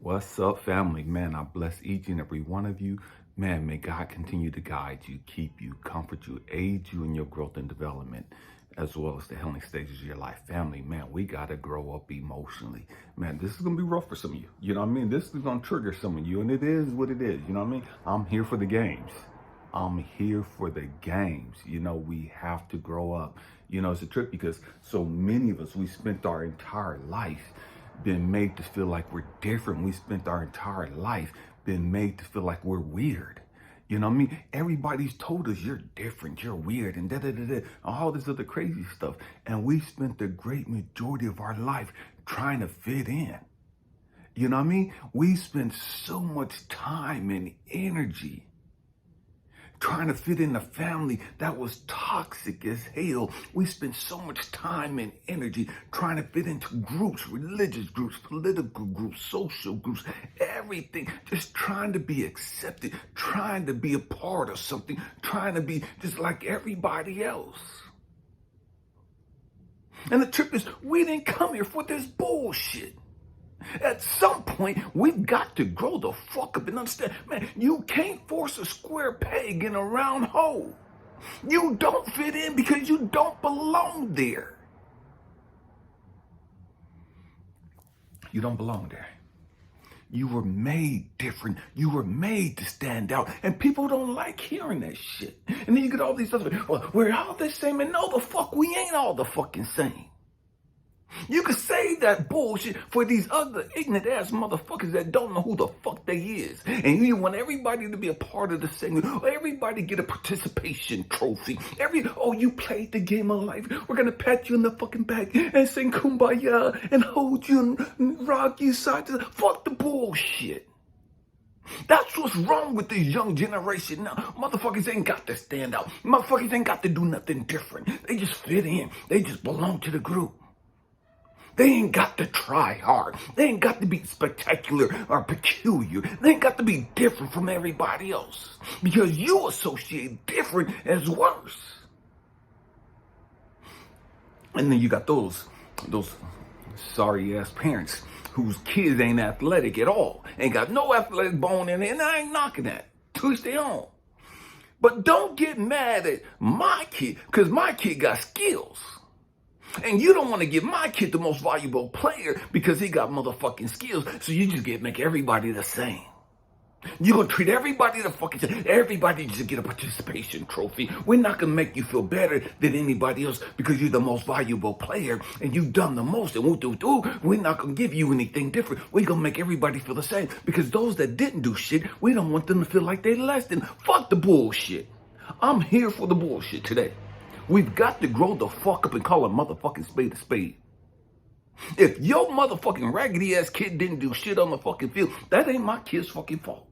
What's up, family? Man, I bless each and every one of you. Man, may God continue to guide you, keep you, comfort you, aid you in your growth and development, as well as the healing stages of your life. Family, man, we got to grow up emotionally. Man, this is going to be rough for some of you. You know what I mean? This is going to trigger some of you, and it is what it is. You know what I mean? I'm here for the games. I'm here for the games. You know, we have to grow up. You know, it's a trip because so many of us, we spent our entire life been made to feel like we're different. We spent our entire life been made to feel like we're weird. You know what I mean? Everybody's told us you're different, you're weird, and da-da-da-da, all this other crazy stuff. And we spent the great majority of our life trying to fit in. You know what I mean? We spent so much time and energy trying to fit in a family that was toxic as hell. We spent so much time and energy trying to fit into groups, religious groups, political groups, social groups, everything, just trying to be accepted, trying to be a part of something, trying to be just like everybody else. And the truth is, we didn't come here for this bullshit. At some point, we've got to grow the fuck up and understand, man, you can't force a square peg in a round hole. You don't fit in because you don't belong there. You don't belong there. You were made different. You were made to stand out. And people don't like hearing that shit. And then you get all these other, well, we're all the same. And no, the fuck, we ain't all the fucking same. You can say that bullshit for these other ignorant ass motherfuckers that don't know who the fuck they is. And you want everybody to be a part of the same. Everybody get a participation trophy. You played the game of life. We're going to pat you in the fucking back and sing kumbaya and hold you and rock you side to side. Fuck the bullshit. That's what's wrong with this young generation now. Motherfuckers ain't got to stand out. Motherfuckers ain't got to do nothing different. They just fit in. They just belong to the group. They ain't got to try hard. They ain't got to be spectacular or peculiar. They ain't got to be different from everybody else. Because you associate different as worse. And then you got those sorry ass parents whose kids ain't athletic at all. Ain't got no athletic bone in it. And I ain't knocking that. Twist their own. But don't get mad at my kid, because my kid got skills. And you don't want to give my kid the most valuable player because he got motherfucking skills. So you just make everybody the same. You're going to treat everybody the fucking same. Everybody just get a participation trophy. We're not going to make you feel better than anybody else because you're the most valuable player and you've done the most. And we're not going to give you anything different. We're going to make everybody feel the same because those that didn't do shit, we don't want them to feel like they're less than. Fuck the bullshit. I'm here for the bullshit today. We've got to grow the fuck up and call a motherfucking spade a spade. If your motherfucking raggedy ass kid didn't do shit on the fucking field, that ain't my kid's fucking fault.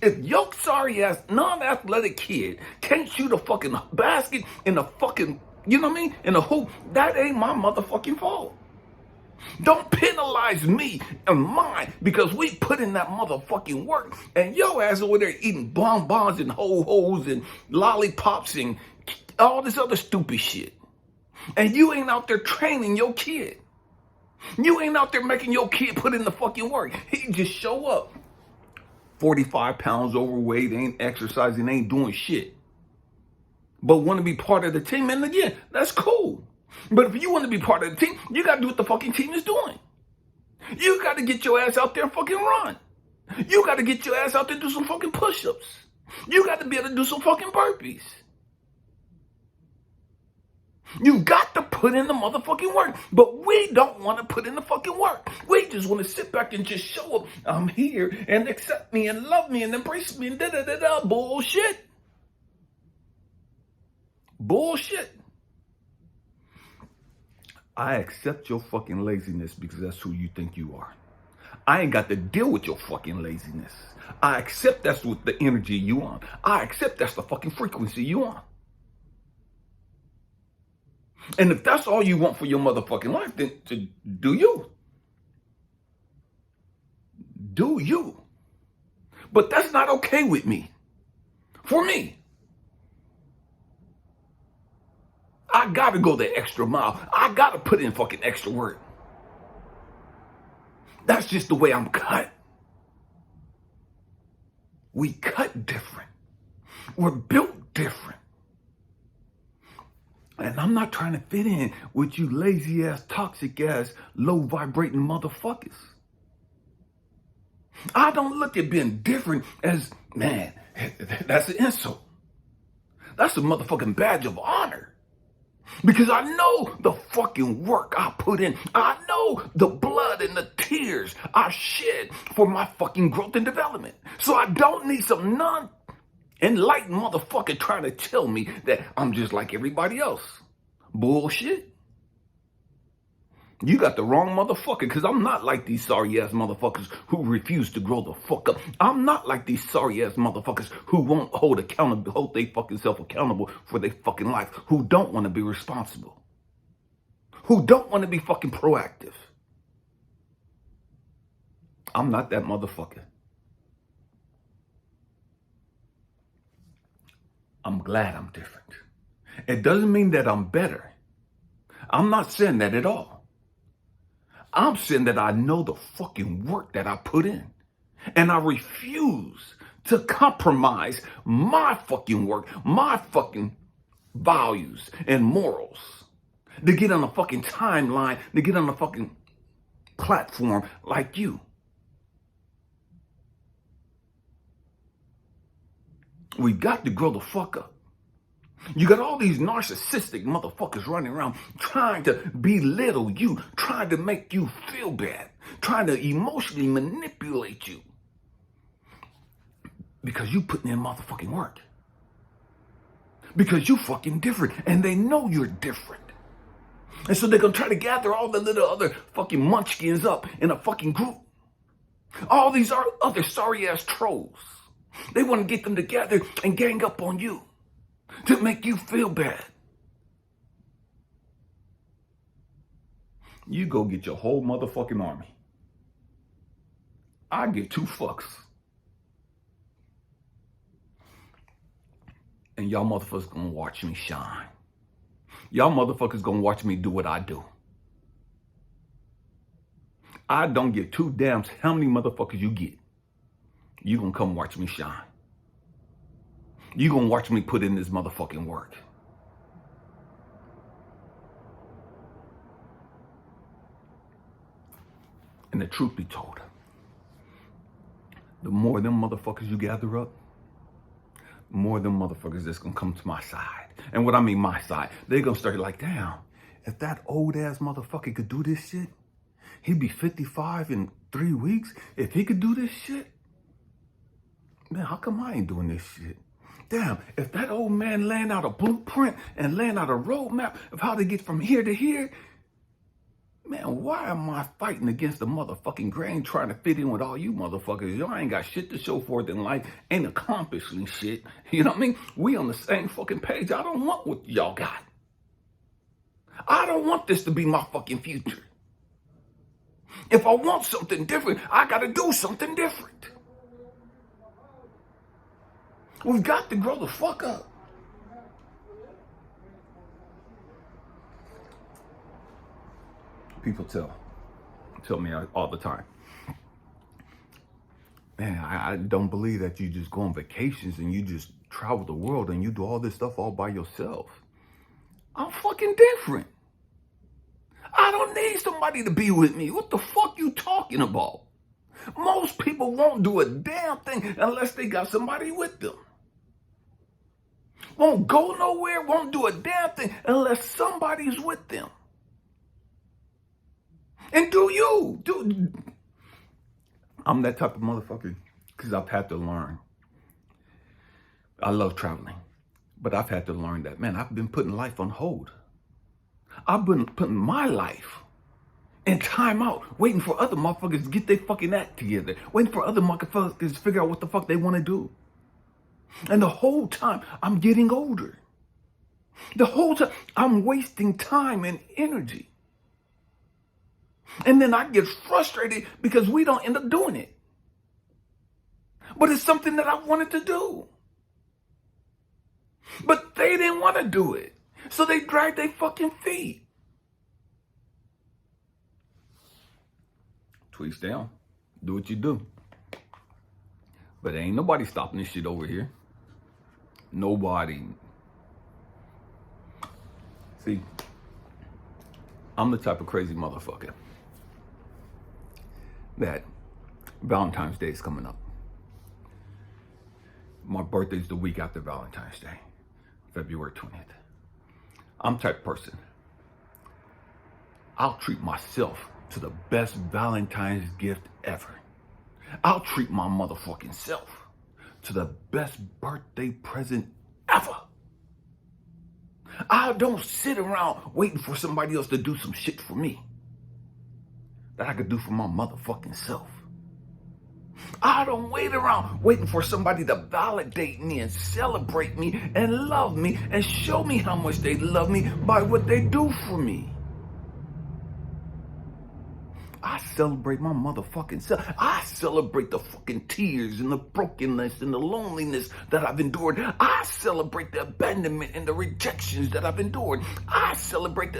If your sorry ass non-athletic kid can't shoot a fucking basket in a fucking, you know what I mean, in a hoop, that ain't my motherfucking fault. Don't penalize me and mine because we put in that motherfucking work and your ass over there eating bonbons and ho-hos and lollipops and all this other stupid shit. And you ain't out there training your kid. You ain't out there making your kid put in the fucking work. He just show up. 45 pounds overweight, ain't exercising, ain't doing shit. But want to be part of the team. And again, that's cool. But if you want to be part of the team, you got to do what the fucking team is doing. You got to get your ass out there and fucking run. You got to get your ass out there and do some fucking push-ups. You got to be able to do some fucking burpees. You got to put in the motherfucking work. But we don't want to put in the fucking work. We just want to sit back and just show up. I'm here and accept me and love me and embrace me and da-da-da-da. Bullshit. Bullshit. I accept your fucking laziness because that's who you think you are. I ain't got to deal with your fucking laziness. I accept that's what the energy you on. I accept that's the fucking frequency you on. And if that's all you want for your motherfucking life, then do you. Do you. But that's not okay with me. For me. I gotta go the extra mile. I gotta put in fucking extra work. That's just the way I'm cut. We cut different. We're built different. And I'm not trying to fit in with you lazy ass, toxic ass, low vibrating motherfuckers. I don't look at being different as, man, that's an insult. That's a motherfucking badge of honor. Because I know the fucking work I put in. I know the blood and the tears I shed for my fucking growth and development. So I don't need some non-enlightened motherfucker trying to tell me that I'm just like everybody else. Bullshit. You got the wrong motherfucker, because I'm not like these sorry ass motherfuckers who refuse to grow the fuck up. I'm not like these sorry ass motherfuckers who won't hold they fucking self accountable for their fucking life, who don't want to be responsible, who don't want to be fucking proactive. I'm not that motherfucker. I'm glad I'm different. It doesn't mean that I'm better. I'm not saying that at all. I'm saying that I know the fucking work that I put in. And I refuse to compromise my fucking work, my fucking values and morals to get on a fucking timeline, to get on a fucking platform like you. We got to grow the fuck up. You got all these narcissistic motherfuckers running around trying to belittle you, trying to make you feel bad, trying to emotionally manipulate you because you putting in motherfucking work. Because you fucking different and they know you're different. And so they're going to try to gather all the little other fucking munchkins up in a fucking group. All these other sorry ass trolls. They want to get them together and gang up on you to make you feel bad. You go get your whole motherfucking army. I give two fucks. And y'all motherfuckers gonna watch me shine. Y'all motherfuckers gonna watch me do what I do. I don't give two damns how many motherfuckers you get. You gonna come watch me shine. You gonna watch me put in this motherfucking work. And the truth be told, the more them motherfuckers you gather up, the more them motherfuckers that's gonna come to my side. And what I mean my side, they gonna start like, damn, if that old ass motherfucker could do this shit, he'd be 55 in 3 weeks. If he could do this shit, man, how come I ain't doing this shit? Damn, if that old man laying out a blueprint and laying out a roadmap of how to get from here to here, man, why am I fighting against the motherfucking grain trying to fit in with all you motherfuckers? Y'all ain't got shit to show for it in life, ain't accomplishing shit. You know what I mean? We on the same fucking page. I don't want what y'all got. I don't want this to be my fucking future. If I want something different, I gotta do something different. We've got to grow the fuck up. People tell me all the time, man, I don't believe that you just go on vacations and you just travel the world and you do all this stuff all by yourself. I'm fucking different. I don't need somebody to be with me. What the fuck you talking about? Most people won't do a damn thing unless they got somebody with them. Won't go nowhere, won't do a damn thing unless somebody's with them. And do you. I'm that type of motherfucker because I've had to learn. I love traveling, but I've had to learn that, man, I've been putting life on hold. I've been putting my life in time out, waiting for other motherfuckers to get their fucking act together, waiting for other motherfuckers to figure out what the fuck they want to do. And the whole time, I'm getting older. The whole time, I'm wasting time and energy. And then I get frustrated because we don't end up doing it. But it's something that I wanted to do. But they didn't want to do it. So they dragged their fucking feet. Tweets down. Do what you do. But ain't nobody stopping this shit over here. Nobody. See, I'm the type of crazy motherfucker that Valentine's Day is coming up. My birthday's the week after Valentine's Day, February 20th. I'm the type of person, I'll treat myself to the best Valentine's gift ever. I'll treat my motherfucking self to the best birthday present ever. I don't sit around waiting for somebody else to do some shit for me that I could do for my motherfucking self. I don't wait around waiting for somebody to validate me and celebrate me and love me and show me how much they love me by what they do for me. I celebrate my motherfucking self. I celebrate the fucking tears and the brokenness and the loneliness that I've endured. I celebrate the abandonment and the rejections that I've endured. I celebrate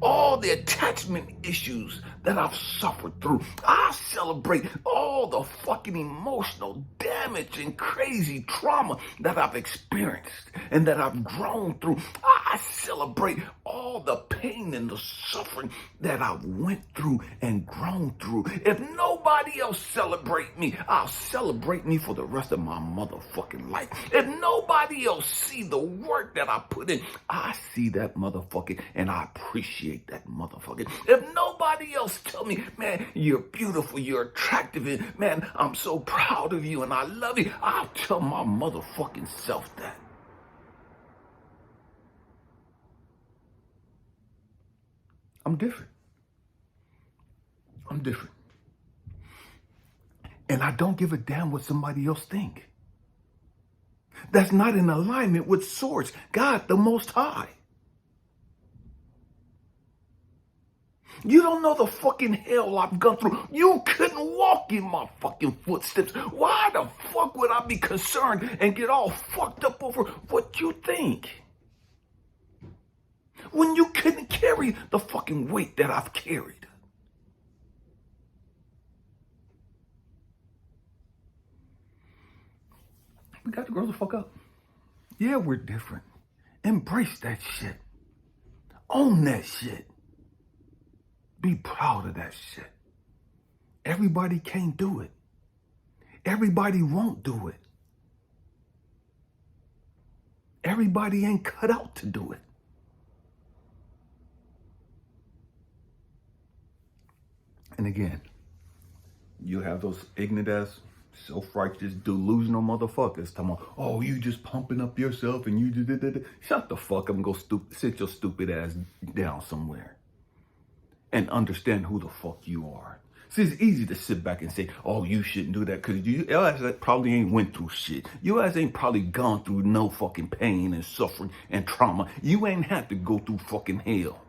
all the attachment issues that I've suffered through. I celebrate all the fucking emotional damage and crazy trauma that I've experienced and that I've grown through. I celebrate all the pain and the suffering that I've went through and grown through. If nobody else celebrate me, I'll celebrate me for the rest of my motherfucking life. If nobody else see the work that I put in, I see that motherfucker and I appreciate that motherfucker. If nobody else tell me, man, you're beautiful, you're attractive, and man, I'm so proud of you and I love you, I'll tell my motherfucking self that. I'm different. I'm different. And I don't give a damn what somebody else think. That's not in alignment with Source, God the Most High. You don't know the fucking hell I've gone through. You couldn't walk in my fucking footsteps. Why the fuck would I be concerned and get all fucked up over what you think? When you couldn't carry the fucking weight that I've carried. We got to grow the fuck up. Yeah, we're different. Embrace that shit. Own that shit. Be proud of that shit. Everybody can't do it. Everybody won't do it. Everybody ain't cut out to do it. And again, you have those ignorant ass, self-righteous, delusional motherfuckers talking about, oh, you just pumping up yourself and you did. Shut the fuck up and go sit your stupid ass down somewhere. And understand who the fuck you are. See, it's easy to sit back and say, oh, you shouldn't do that because your ass probably ain't went through shit. Your ass ain't probably gone through no fucking pain and suffering and trauma. You ain't had to go through fucking hell.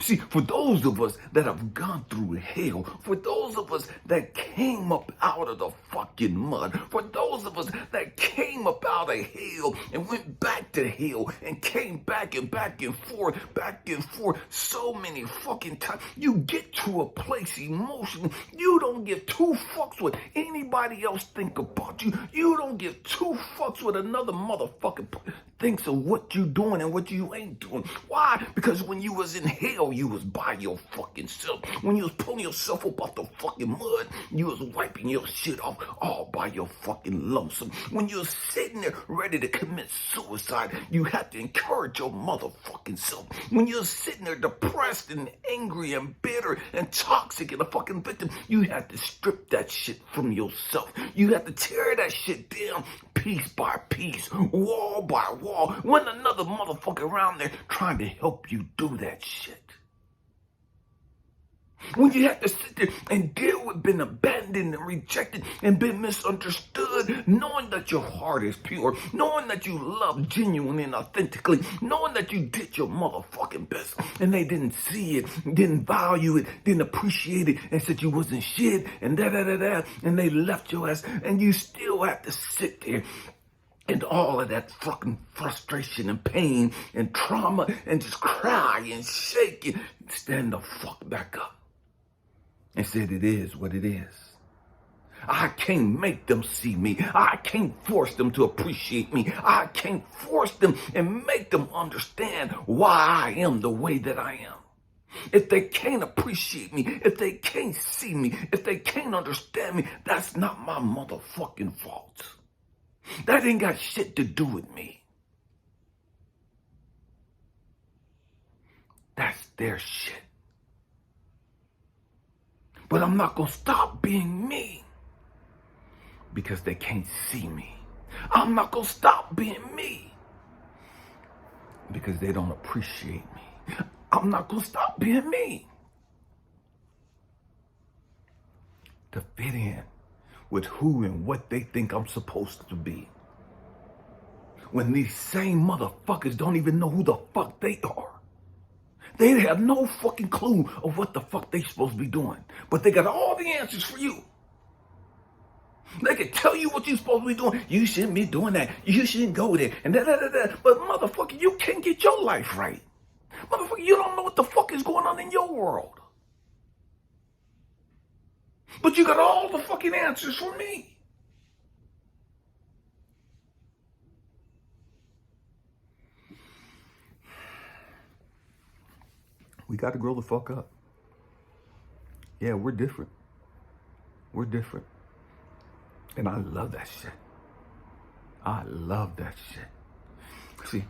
See, for those of us that have gone through hell, for those of us that came up out of the fucking mud, for those of us that came up out of hell and went back to hell and came back and forth, so many fucking times, you get to a place emotionally, you don't give two fucks what anybody else think about you. You don't give two fucks what another motherfucker thinks of what you doing and what you ain't doing. Why? Because when you was in hell, you was by your fucking self. When you was pulling yourself up out the fucking mud, you was wiping your shit off all by your fucking lonesome. When you was sitting there ready to commit suicide, you had to encourage your motherfucking self. When you was sitting there depressed and angry and bitter and toxic and a fucking victim, you had to strip that shit from yourself. You had to tear that shit down piece by piece, wall by wall. Wasn't another motherfucker around there trying to help you do that shit. When you have to sit there and deal with being abandoned and rejected and being misunderstood, knowing that your heart is pure, knowing that you love genuinely and authentically, knowing that you did your motherfucking best and they didn't see it, didn't value it, didn't appreciate it, and said you wasn't shit and and they left your ass, and you still have to sit there and all of that fucking frustration and pain and trauma and just cry and shake and stand the fuck back up and said it is what it is. I can't make them see me. I can't force them to appreciate me. I can't force them and make them understand why I am the way that I am. If they can't appreciate me, if they can't see me, if they can't understand me, that's not my motherfucking fault. That ain't got shit to do with me. That's their shit. But I'm not gonna stop being me because they can't see me. I'm not gonna stop being me because they don't appreciate me. I'm not gonna stop being me to fit in with who and what they think I'm supposed to be. When these same motherfuckers don't even know who the fuck they are. They have no fucking clue of what the fuck they supposed to be doing. But they got all the answers for you. They can tell you what you're supposed to be doing. You shouldn't be doing that. You shouldn't go there. And da-da-da-da. But motherfucker, you can't get your life right. Motherfucker, you don't know what the fuck is going on in your world. But you got all the fucking answers for me. We got to grow the fuck up. Yeah, we're different. We're different. And I love that shit. I love that shit. See,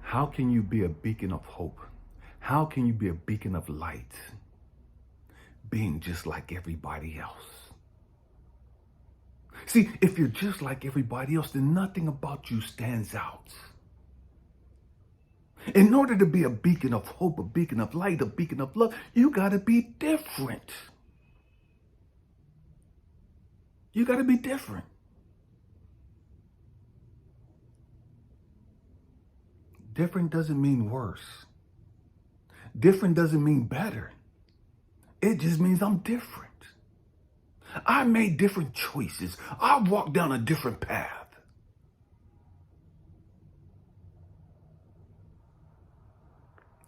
how can you be a beacon of hope? How can you be a beacon of light being just like everybody else? See, if you're just like everybody else, then nothing about you stands out. In order to be a beacon of hope, a beacon of light, a beacon of love, you got to be different. You got to be different. Different doesn't mean worse. Different doesn't mean better. It just means I'm different. I made different choices. I walked down a different path.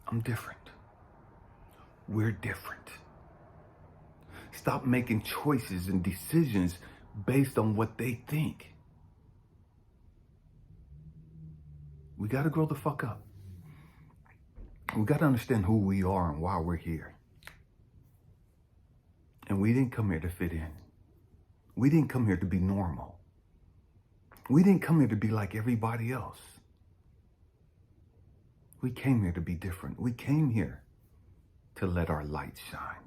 I'm different. We're different. Stop making choices and decisions based on what they think. We got to grow the fuck up. We got to understand who we are and why we're here. And we didn't come here to fit in. We didn't come here to be normal. We didn't come here to be like everybody else. We came here to be different. We came here to let our light shine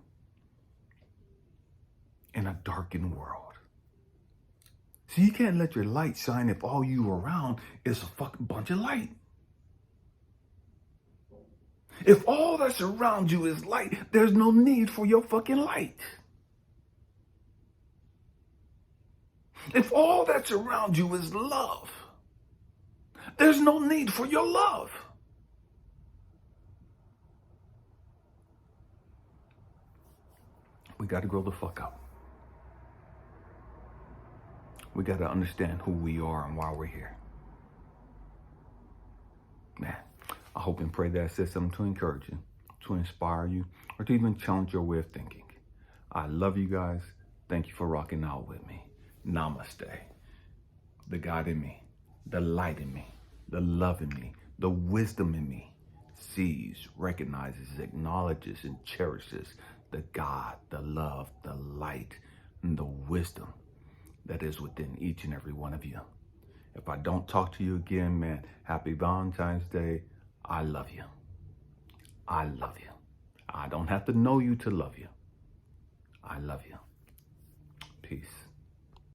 in a darkened world. So you can't let your light shine if all you around is a fucking bunch of light. If all that's around you is light, there's no need for your fucking light. If all that's around you is love, there's no need for your love. We got to grow the fuck up. We got to understand who we are and why we're here. Man, I hope and pray that I said something to encourage you, to inspire you, or to even challenge your way of thinking. I love you guys. Thank you for rocking out with me. Namaste. The God in me, the light in me, the love in me, the wisdom in me sees, recognizes, acknowledges, and cherishes the God, the love, the light, and the wisdom that is within each and every one of you. If I don't talk to you again, man, happy Valentine's Day. I love you. I love you. I don't have to know you to love you. I love you. Peace.